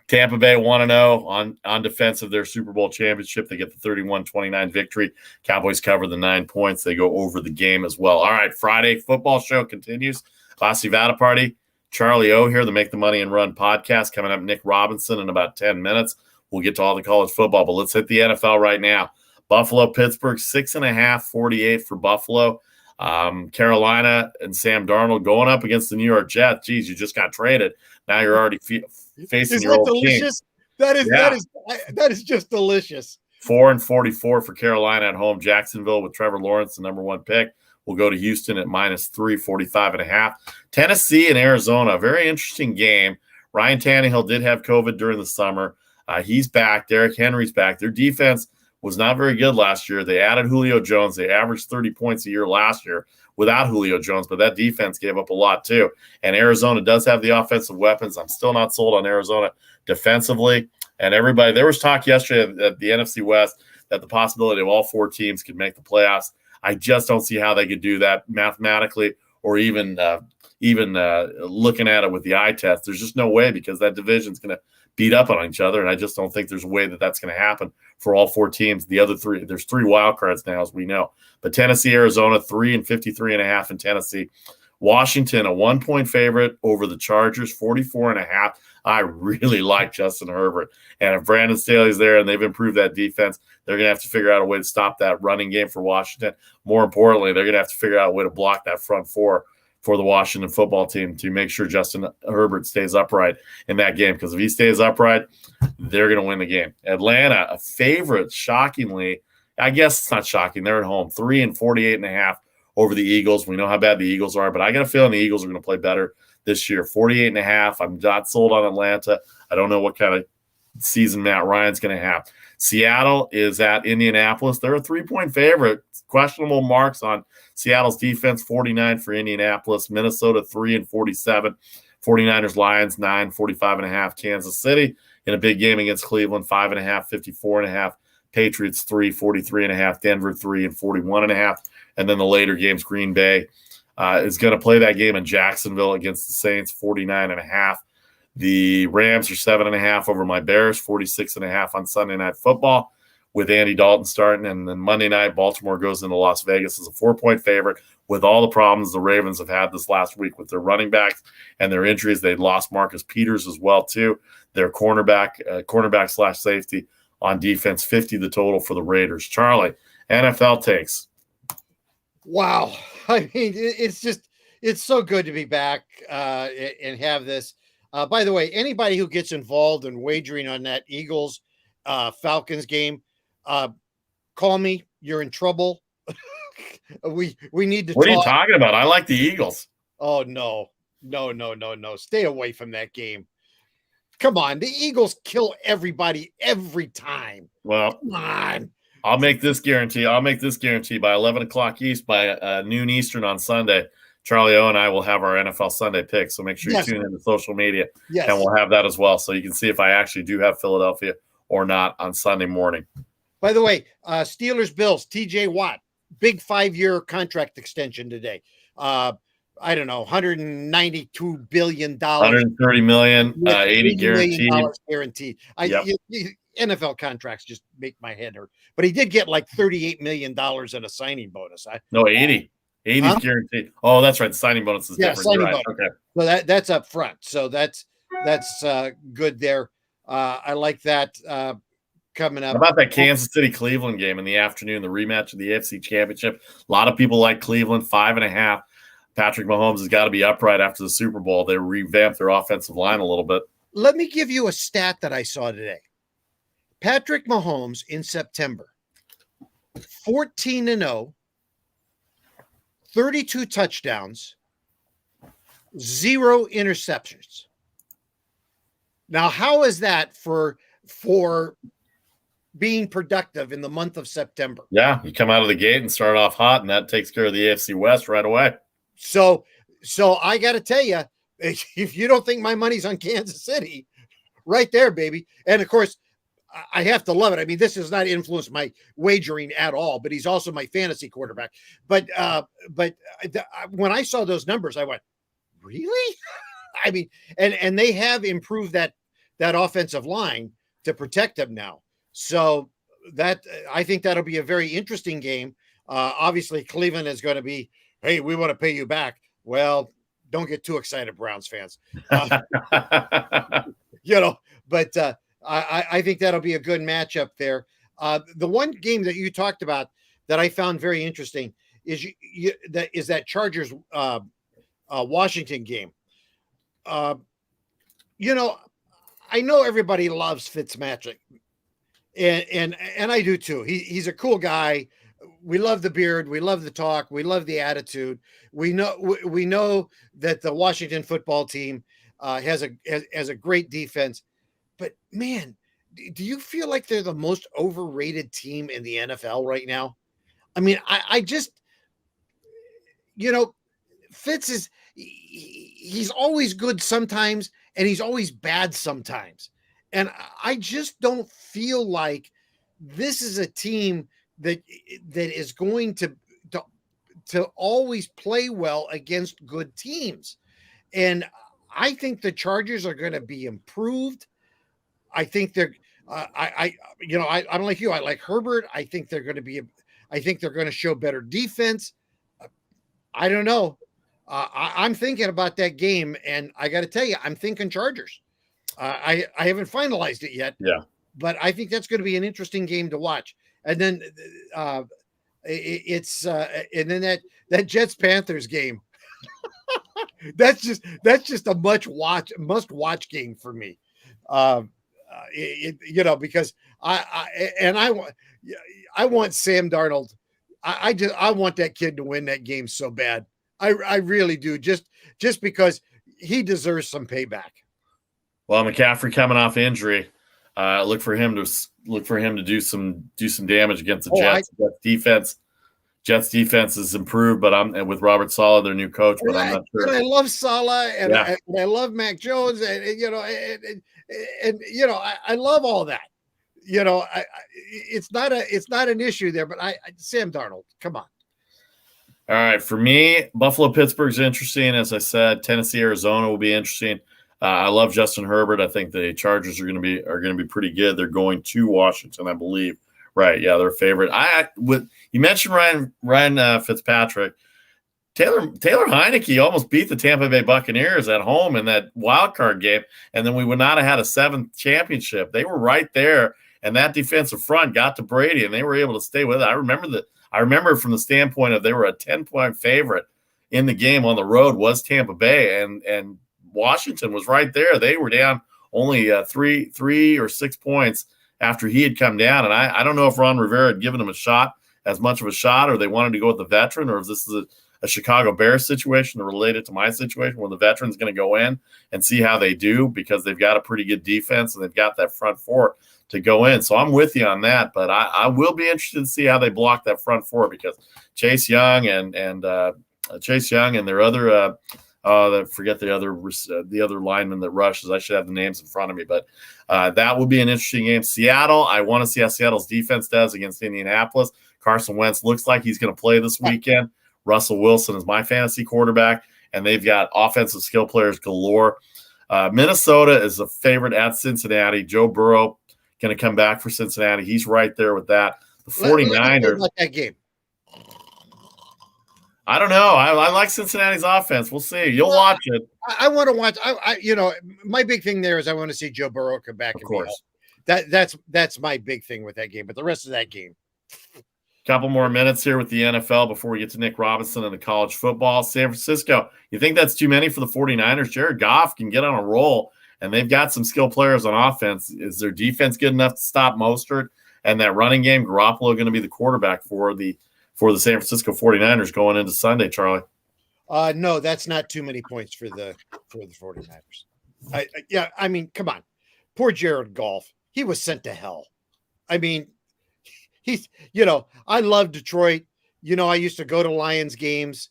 Tampa Bay 1-0 on defense of their Super Bowl championship. They get the 31-29 victory. Cowboys cover the 9 points. They go over the game as well. All right, Friday football show continues. Class Nevada party. Charlie O here, the Make the Money and Run podcast. Coming up, Nick Robinson in about 10 minutes. We'll get to all the college football, but let's hit the NFL right now. Buffalo, Pittsburgh, 6.5, 48 for Buffalo. Carolina and Sam Darnold going up against the New York Jets. Geez, you just got traded. Now you're already facing your old delicious? Team. That is just delicious. 4-44 for Carolina at home. Jacksonville with Trevor Lawrence, the number 1 pick. We'll go to Houston at -3, 45.5. Tennessee and Arizona, a very interesting game. Ryan Tannehill did have COVID during the summer. He's back. Derrick Henry's back. Their defense was not very good last year. They added Julio Jones. They averaged 30 points a year last year without Julio Jones, but that defense gave up a lot too. And Arizona does have the offensive weapons. I'm still not sold on Arizona defensively. And everybody, there was talk yesterday at the NFC West that the possibility of all 4 teams could make the playoffs. I just don't see how they could do that mathematically or even looking at it with the eye test. There's just no way because that division's going to beat up on each other, and I just don't think there's a way that that's going to happen for all 4 teams. The other 3, there's 3 wild cards now, as we know. But Tennessee, Arizona, 3-53.5 in Tennessee. Washington, a 1-point favorite over the Chargers, 44.5. I really like Justin Herbert. And if Brandon Staley's there and they've improved that defense, they're going to have to figure out a way to stop that running game for Washington. More importantly, they're going to have to figure out a way to block that front 4 for the Washington football team to make sure Justin Herbert stays upright in that game. Because if he stays upright, they're going to win the game. Atlanta, a favorite, shockingly. I guess it's not shocking. They're at home, 3-48.5 over the Eagles. We know how bad the Eagles are, but I got a feeling the Eagles are going to play better this year. 48.5. I'm not sold on Atlanta. I don't know what kind of season Matt Ryan's going to have. Seattle is at Indianapolis. They're a 3-point favorite. Questionable marks on Seattle's defense, 49 for Indianapolis. Minnesota, 3-47. 49ers, Lions, 9, 45.5. Kansas City in a big game against Cleveland, 5.5, 54.5. Patriots, 3, 43.5. Denver, 3, 41.5. And then the later games, Green Bay is going to play that game in Jacksonville against the Saints, 49.5. The Rams are 7.5 over my Bears, 46.5 on Sunday Night Football with Andy Dalton starting. And then Monday night, Baltimore goes into Las Vegas as a 4-point favorite with all the problems the Ravens have had this last week with their running backs and their injuries. They lost Marcus Peters as well, too. Their cornerback/safety on defense, 50 the total for the Raiders. Charlie, NFL takes. Wow. I mean, it's so good to be back and have this. By the way, anybody who gets involved in wagering on that Eagles Falcons game, call me. You're in trouble. we need to What talk. are you talking about? I like the Eagles. Oh, no. Stay away from that game. Come on. The Eagles kill everybody every time. Well, come on. I'll make this guarantee. By 11 o'clock East, by noon Eastern on Sunday, Charlie O and I will have our NFL Sunday picks. So make sure you tune into social media, and we'll have that as well. So you can see if I actually do have Philadelphia or not on Sunday morning. By the way, Steelers Bills, TJ Watt, big 5-year contract extension today. I don't know, $192 billion. $130 million, 80 guaranteed. NFL contracts just make my head hurt. But he did get like $38 million in a signing bonus. 80. 80 guaranteed. Oh, that's right. The signing bonus is different. Signing right. bonus. Okay. So that's up front. So that's good there. I like that coming up. How about that Kansas City Cleveland game in the afternoon, the rematch of the AFC Championship? A lot of people like Cleveland, 5.5. Patrick Mahomes has got to be upright after the Super Bowl. They revamped their offensive line a little bit. Let me give you a stat that I saw today. Patrick Mahomes in September, 14-0, 32 touchdowns, 0 interceptions. Now, how is that for being productive in the month of September? Yeah, you come out of the gate and start off hot, and that takes care of the AFC West right away. So I got to tell you, If you don't think my money's on Kansas City, right there, baby. And of course, I have to love it. I mean, this does not influence my wagering at all, but he's also my fantasy quarterback. But when I saw those numbers, I went, really? I mean, and they have improved that offensive line to protect them now. So that I think that'll be a very interesting game. Obviously, Cleveland is going to be, hey, we want to pay you back. Well, don't get too excited, Browns fans. But I think that'll be a good matchup there. The one game that you talked about that I found very interesting is that Chargers Washington game. I know everybody loves Fitzmagic, and I do too. He's a cool guy. We love the beard. We love the talk. We love the attitude. We know that the Washington football team has a great defense. But man, do you feel like they're the most overrated team in the NFL right now? I mean, I just, Fitz he's always good sometimes, and he's always bad sometimes. And I just don't feel like this is a team that is going to always play well against good teams. And I think the Chargers are going to be improved. I think they're I'm like you. I like Herbert. I think they're going to show better defense. I don't know. I'm thinking about that game, and I got to tell you, I'm thinking Chargers. I haven't finalized it yet. Yeah, but I think that's going to be an interesting game to watch. And then it's and then that Jets Panthers game. that's just a must watch game for me. Because I want Sam Darnold. I want that kid to win that game so bad. I really do. Just because he deserves some payback. Well, McCaffrey coming off injury. Look for him to do some damage against the Jets. Jets defense is improved, but I'm with Robert Saleh, their new coach. But I'm not sure. And I love Saleh, and I love Mac Jones, and I love all that. It's not an issue there. But Sam Darnold, come on. All right, for me, Buffalo Pittsburgh's interesting. As I said, Tennessee Arizona will be interesting. I love Justin Herbert. I think the Chargers are going to be pretty good. They're going to Washington, I believe. Right? Yeah, they're a favorite. You mentioned Ryan Fitzpatrick. Taylor Heineke almost beat the Tampa Bay Buccaneers at home in that wild card game, and then we would not have had a 7th championship. They were right there, and that defensive front got to Brady, and they were able to stay with it. I remember from the standpoint of they were a 10-point favorite in the game on the road was Tampa Bay, and Washington was right there. They were down only 3 or 6 points after he had come down. And I don't know if Ron Rivera had given him as much of a shot, or they wanted to go with the veteran, or if this is a Chicago Bears situation related to my situation where the veteran's going to go in and see how they do, because they've got a pretty good defense and they've got that front four to go in. So I'm with you on that, but I will be interested to see how they block that front four, because Chase Young and their other I forget the other lineman that rushes. I should have the names in front of me, but that will be an interesting game. Seattle, I want to see how Seattle's defense does against Indianapolis. Carson Wentz looks like he's going to play this weekend. Russell Wilson is my fantasy quarterback, and they've got offensive skill players galore. Minnesota is a favorite at Cincinnati. Joe Burrow going to come back for Cincinnati. He's right there with that. The 49ers. Like that game. I don't know. I like Cincinnati's offense. We'll see. You'll watch it. I want to watch. My big thing there is I want to see Joe Burrow come back. Of course. That's my big thing with that game. But the rest of that game. Couple more minutes here with the NFL before we get to Nick Robinson and the college football. San Francisco, you think that's too many for the 49ers? Jared Goff can get on a roll, and they've got some skilled players on offense. Is their defense good enough to stop Mostert? And that running game, Garoppolo going to be the quarterback for the San Francisco 49ers going into Sunday, Charlie? No, that's not too many points for the 49ers. I mean, come on. Poor Jared Goff. He was sent to hell. I mean, he's, I love Detroit. I used to go to Lions games.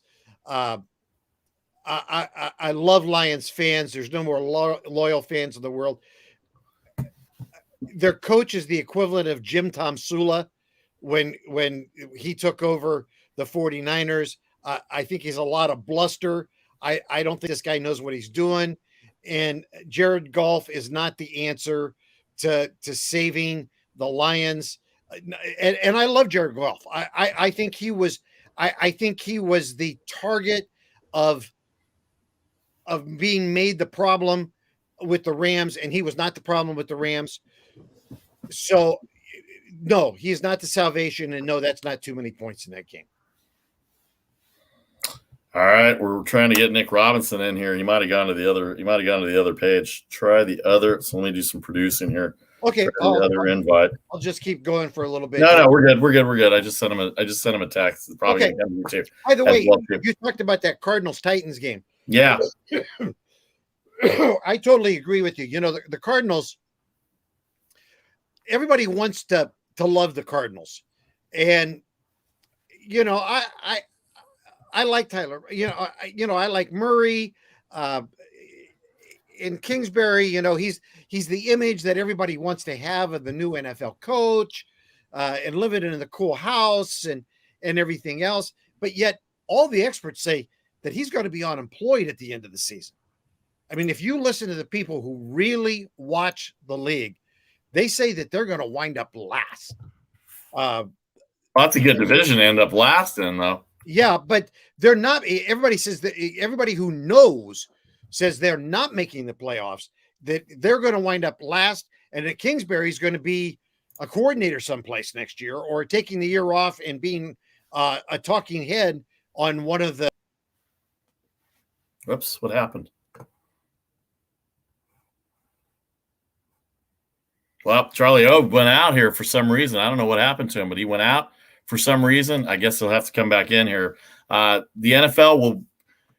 I love Lions fans. There's no more loyal fans in the world. Their coach is the equivalent of Jim Tomsula when he took over the 49ers. I think he's a lot of bluster. I don't think this guy knows what he's doing. And Jared Goff is not the answer to saving the Lions. And I love Jared Goff. I think he was the target of being made the problem with the Rams, and he was not the problem with the Rams. So no, he is not the salvation, and no, that's not too many points in that game. All right, we're trying to get Nick Robinson in here. He might have gone to the other page. Try the other. So let me do some producing here. Okay, the other invite. I'll just keep going for a little bit. No, we're good. I just sent him a text. It's probably okay. By the way, you talked about that Cardinals-Titans game. Yeah. I totally agree with you. You know, the Cardinals, everybody wants to love the Cardinals. And, you know, I like Tyler. I like Murray. In Kingsbury, you know, he's the image that everybody wants to have of the new NFL coach, and living in the cool house and everything else. But yet all the experts say that he's going to be unemployed at the end of the season. I mean, if you listen to the people who really watch the league, they say that they're going to wind up last. That's a good division to end up last in, though. Yeah, but they're not. Everybody says that. Everybody who knows says they're not making the playoffs, that they're going to wind up last, and that Kingsbury's going to be a coordinator someplace next year, or taking the year off and being a talking head on one of the. Whoops, what happened? Well, Charlie O went out here for some reason. I don't know what happened to him, but he went out for some reason. I guess he'll have to come back in here. The NFL will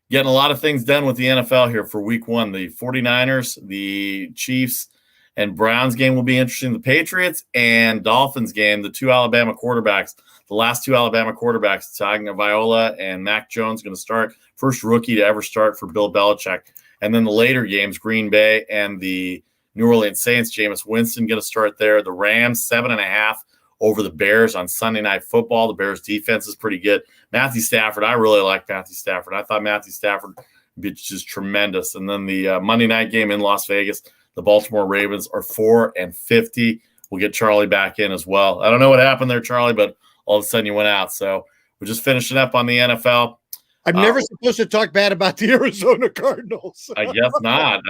getting a lot of things done with the NFL here for week one. The 49ers, the Chiefs, and Browns game will be interesting. The Patriots and Dolphins game, the two Alabama quarterbacks, the last two Alabama quarterbacks, Tagovailoa and Mac Jones, going to start. First rookie to ever start for Bill Belichick. And then the later games, Green Bay and the New Orleans Saints, Jameis Winston going to start there. The Rams, 7.5 over the Bears on Sunday Night Football. The Bears defense is pretty good. Matthew Stafford, I really like Matthew Stafford. I thought Matthew Stafford would be just tremendous. And then the Monday night game in Las Vegas, the Baltimore Ravens are 4-50. We'll get Charlie back in as well. I don't know what happened there, Charlie, but all of a sudden you went out. So we're just finishing up on the NFL. I'm never supposed to talk bad about the Arizona Cardinals. I guess not.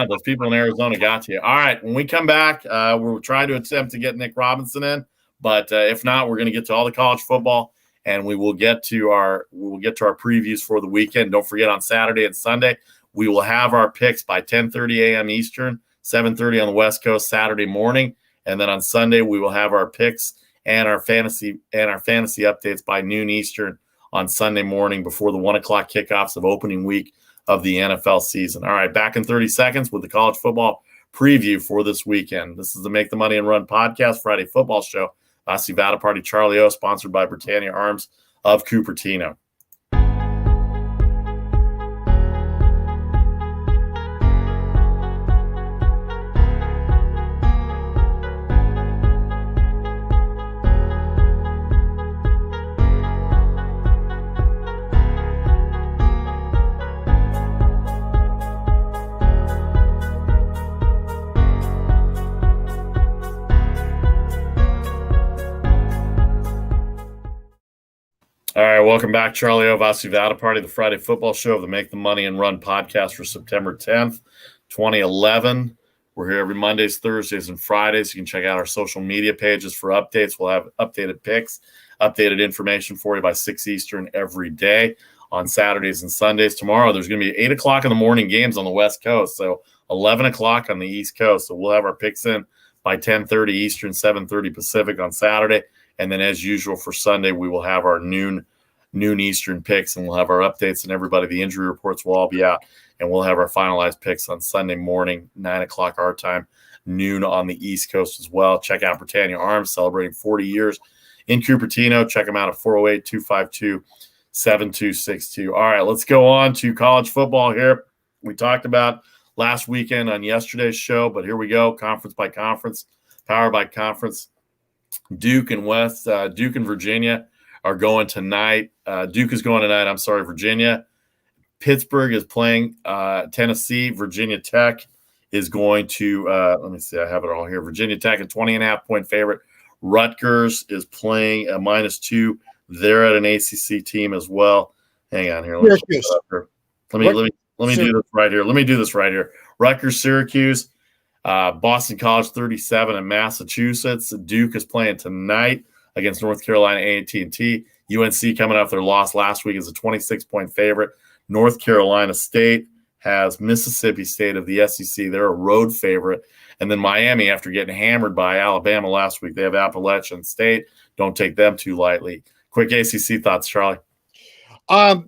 Those people in Arizona got to you. All right. When we come back, we'll try to attempt to get Nick Robinson in. But if not, we're going to get to all the college football, and we will get to our previews for the weekend. Don't forget, on Saturday and Sunday, we will have our picks by 10:30 a.m. Eastern, 7:30 on the West Coast Saturday morning, and then on Sunday we will have our picks and our fantasy updates by noon Eastern on Sunday morning before the 1:00 kickoffs of opening week of the NFL season. All right, back in 30 seconds with the college football preview for this weekend. This is the Make the Money and Run podcast, Friday football show. Vasi Vada Party Charlie O, sponsored by Britannia Arms of Cupertino. All right, welcome back, Charlie O, Vasi Vada Party, the Friday football show of the Make the Money and Run podcast for September 10th, 2011. We're here every Mondays, Thursdays, and Fridays. You can check out our social media pages for updates. We'll have updated picks, updated information for you by 6 Eastern every day on Saturdays and Sundays. Tomorrow, there's going to be 8 o'clock in the morning games on the West Coast, so 11 o'clock on the East Coast. So we'll have our picks in by 10:30 Eastern, 7:30 Pacific on Saturday. And then, as usual, for Sunday, we will have our noon Eastern picks, and we'll have our updates, and everybody, the injury reports will all be out, and we'll have our finalized picks on Sunday morning, 9 o'clock our time, noon on the East Coast as well. Check out Britannia Arms, celebrating 40 years in Cupertino. Check them out at 7262. All right, let's go on to college football here. We talked about last weekend on yesterday's show, but here we go, conference by conference, power by conference. Duke and Virginia are going tonight. Duke is going tonight. I'm sorry, Virginia. Pittsburgh is playing Tennessee. Virginia Tech is going to, let me see, I have it all here. Virginia Tech, a 20.5-point favorite. Rutgers is playing a -2. They're at an ACC team as well. Hang on here. Let me do this right here. Let me do this right here. Rutgers, Syracuse, Boston College 37 in Massachusetts. Duke is playing tonight against North Carolina A&T. UNC coming off their loss last week is a 26-point favorite. North Carolina State has Mississippi State of the SEC. They're a road favorite. And then Miami, after getting hammered by Alabama last week, they have Appalachian State. Don't take them too lightly. Quick ACC thoughts, Charlie.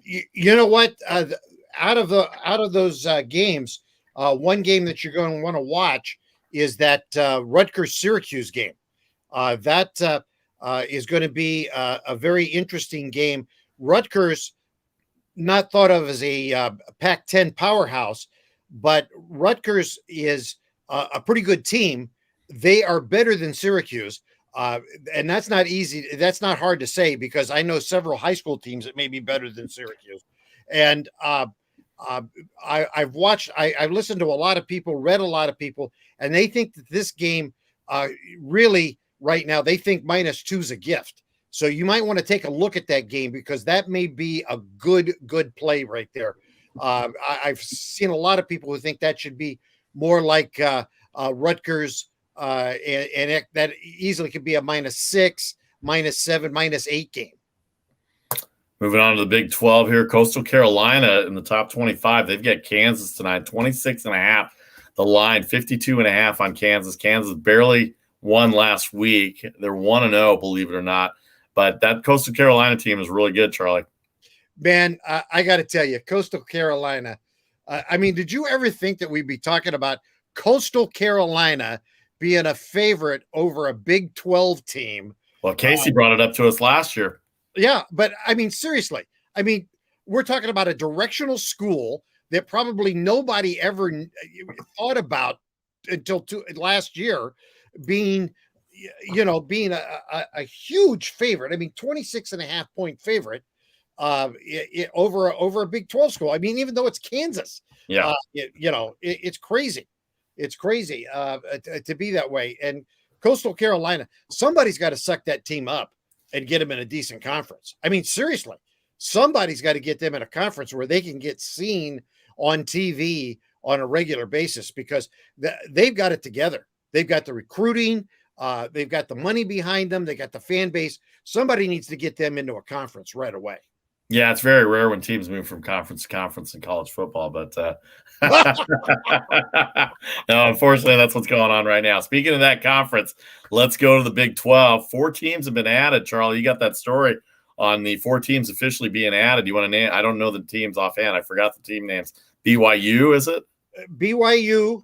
You know what? Out of those games, one game that you're going to want to watch is that Rutgers-Syracuse game. That is going to be a very interesting game. Rutgers, not thought of as a Pac-10 powerhouse, but Rutgers is a pretty good team. They are better than Syracuse. And that's not easy. That's not hard to say because I know several high school teams that may be better than Syracuse. And I've listened to a lot of people, read a lot of people, and they think that this game really right now, they think -2 is a gift. So you might want to take a look at that game because that may be a good play right there. I've seen a lot of people who think that should be more like Rutgers, and that easily could be a -6, -7, -8 game. Moving on to the Big 12 here, Coastal Carolina in the top 25. They've got Kansas tonight, 26.5. The line, 52.5 on Kansas. Kansas barely won last week. They're 1-0, believe it or not. But that Coastal Carolina team is really good, Charlie. Man, I got to tell you, Coastal Carolina. I mean, did you ever think that we'd be talking about Coastal Carolina being a favorite over a Big 12 team? Well, Casey brought it up to us last year. Yeah, but I mean, seriously, I mean, we're talking about a directional school that probably nobody ever thought about until last year being a huge favorite. I mean, 26.5-point favorite over a Big 12 school. I mean, even though it's Kansas, yeah, it's crazy. It's crazy to be that way. And Coastal Carolina, somebody's got to suck that team up and get them in a decent conference. I mean, seriously, somebody's got to get them in a conference where they can get seen on TV on a regular basis because they've got it together. They've got the recruiting. They've got the money behind them. They got the fan base. Somebody needs to get them into a conference right away. Yeah, it's very rare when teams move from conference to conference in college football, but no, unfortunately, that's what's going on right now. Speaking of that conference, let's go to the Big 12. 4 teams have been added. Charlie, you got that story on the 4 teams officially being added. You want to name? I don't know the teams offhand. I forgot the team names. BYU, is it? BYU,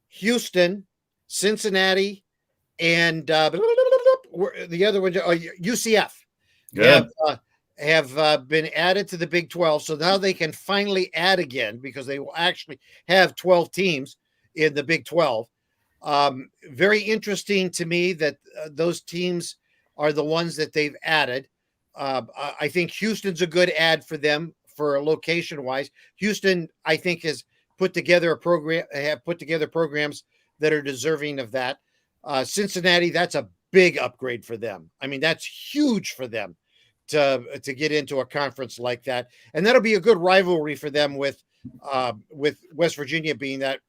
Houston, Cincinnati, and the other one, UCF. Good. Have been added to the Big 12. So now they can finally add again because they will actually have 12 teams in the Big 12. Very interesting to me that those teams are the ones that they've added. I think Houston's a good add for them for location wise. Houston, I think, has put together programs that are deserving of that. Cincinnati, that's a big upgrade for them. I mean, that's huge for them to get into a conference like that. And that'll be a good rivalry for them with West Virginia being that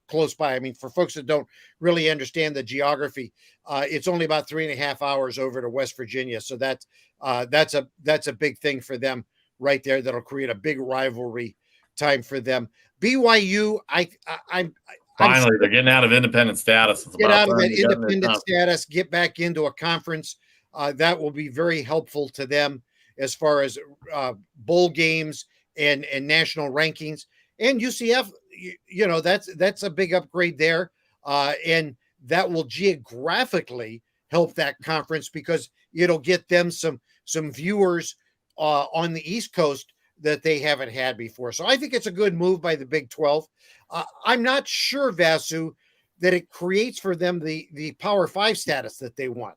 close by. I mean, for folks that don't really understand the geography, it's only about 3.5 hours over to West Virginia. So that's a big thing for them right there. That'll create a big rivalry time for them. BYU, Finally, they're getting out of independent status. Get out of that independent status, get back into a conference. That will be very helpful to them as far as bowl games and national rankings. And UCF, that's a big upgrade there. And that will geographically help that conference because it'll get them some viewers on the East Coast that they haven't had before. So I think it's a good move by the Big 12. I'm not sure, Vasu, that it creates for them the Power 5 status that they want.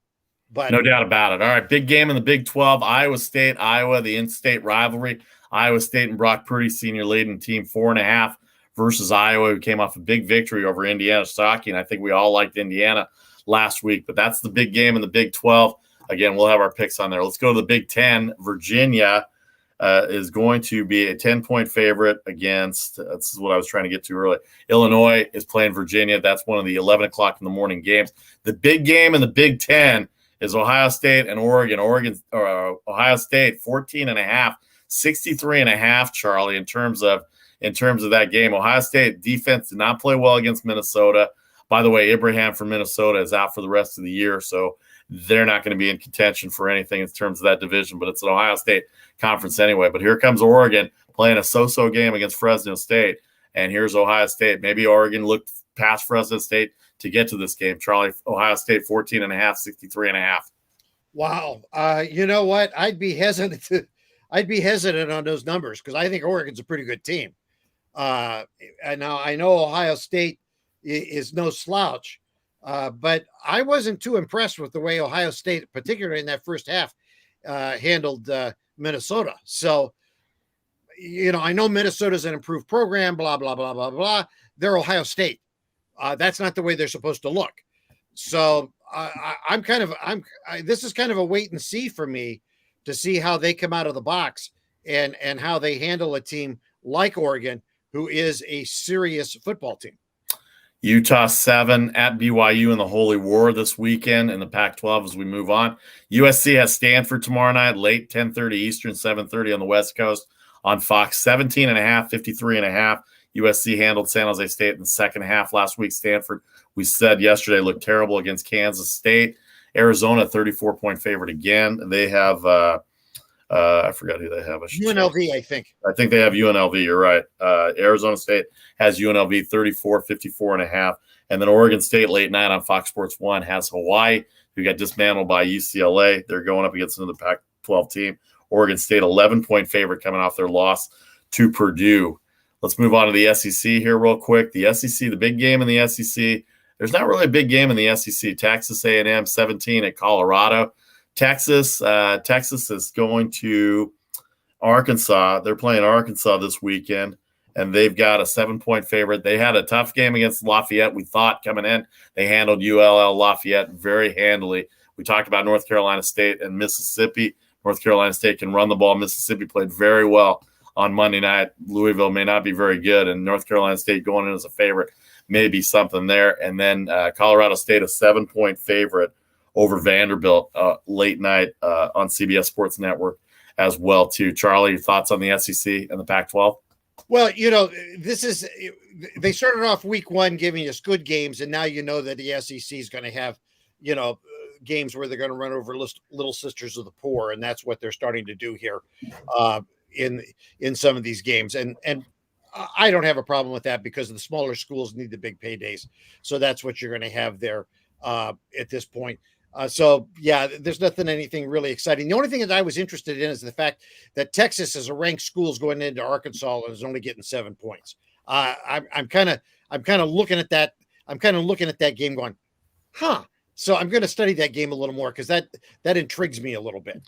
But no doubt about it. All right, big game in the Big 12, Iowa State, Iowa, the in-state rivalry. Iowa State and Brock Purdy, senior leading team, 4.5 versus Iowa, who came off a big victory over Indiana Stockton. I think we all liked Indiana last week, but that's the big game in the Big 12. Again, we'll have our picks on there. Let's go to the Big 10. Virginia is going to be a 10-point favorite against, this is what I was trying to get to earlier. Illinois is playing Virginia. That's one of the 11 o'clock in the morning games. The big game in the Big 10 is Ohio State and Oregon. Ohio State, 14.5, 63.5, Charlie, in terms of that game. Ohio State defense did not play well against Minnesota. By the way, Ibrahim from Minnesota is out for the rest of the year, so they're not going to be in contention for anything in terms of that division, but it's an Ohio State conference anyway. But here comes Oregon playing a so-so game against Fresno State, and here's Ohio State. Maybe Oregon looked past Fresno State to get to this game. Charlie, Ohio State 14.5, 63.5. Wow. You know what? I'd be hesitant on those numbers because I think Oregon's a pretty good team. And now I know Ohio State is no slouch, but I wasn't too impressed with the way Ohio State, particularly in that first half, handled Minnesota. So, I know Minnesota's an improved program, blah, blah, blah, blah, blah. They're Ohio State. That's not the way they're supposed to look. So this is kind of a wait and see for me to see how they come out of the box and how they handle a team like Oregon, who is a serious football team. Utah 7 at BYU in the Holy War this weekend in the Pac-12 as we move on. USC has Stanford tomorrow night, late 10:30 Eastern, 7:30 on the West Coast on Fox. 17.5, 53.5. USC handled San Jose State in the second half last week. Stanford, we said yesterday, looked terrible against Kansas State. Arizona, 34-point favorite again. They have I forgot who they have. UNLV, I think. I think they have UNLV. You're right. Arizona State has UNLV 34, 54.5. And then Oregon State late night on Fox Sports 1 has Hawaii, who got dismantled by UCLA. They're going up against another Pac-12 team. Oregon State, 11-point favorite coming off their loss to Purdue. Let's move on to the SEC here real quick. The SEC, the big game in the SEC. There's not really a big game in the SEC. Texas A&M 17 at Colorado. Texas is going to Arkansas. They're playing Arkansas this weekend, and they've got a 7-point favorite. They had a tough game against Lafayette, we thought, coming in. They handled ULL Lafayette very handily. We talked about North Carolina State and Mississippi. North Carolina State can run the ball. Mississippi played very well on Monday night. Louisville may not be very good, and North Carolina State going in as a favorite may be something there. And then Colorado State, a 7-point favorite over Vanderbilt late night on CBS Sports Network as well, too. Charlie, your thoughts on the SEC and the Pac-12? Well, they started off week one giving us good games, and now you know that the SEC is going to have, games where they're going to run over little sisters of the poor, and that's what they're starting to do here in some of these games. And I don't have a problem with that because the smaller schools need the big paydays. So that's what you're going to have there at this point. There's anything really exciting. The only thing that I was interested in is the fact that Texas is a ranked school going into Arkansas and is only getting 7 points. I'm kind of looking at that. I'm kind of looking at that game going, So I'm going to study that game a little more because that intrigues me a little bit.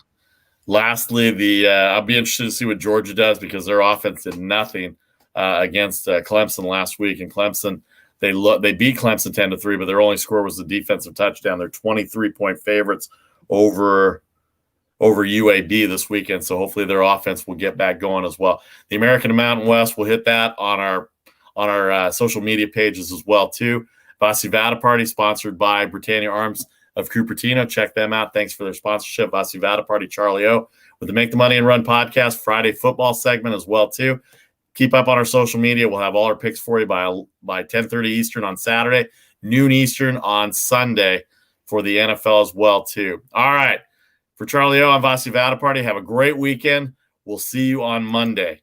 Lastly, I'll be interested to see what Georgia does because their offense did nothing against Clemson last week, and Clemson. They beat Clemson 10-3, but their only score was the defensive touchdown. They're 23-point favorites over UAB this weekend, so hopefully their offense will get back going as well. The American Mountain West will hit that on our social media pages as well too. Vasivada Party sponsored by Britannia Arms of Cupertino. Check them out. Thanks for their sponsorship. Vasivada Party, Charlie O, with the Make the Money and Run podcast Friday football segment as well too. Keep up on our social media. We'll have all our picks for you by 10:30 Eastern on Saturday, noon Eastern on Sunday for the NFL as well, too. All right. For Charlie O, I'm Vasivada Party. Have a great weekend. We'll see you on Monday.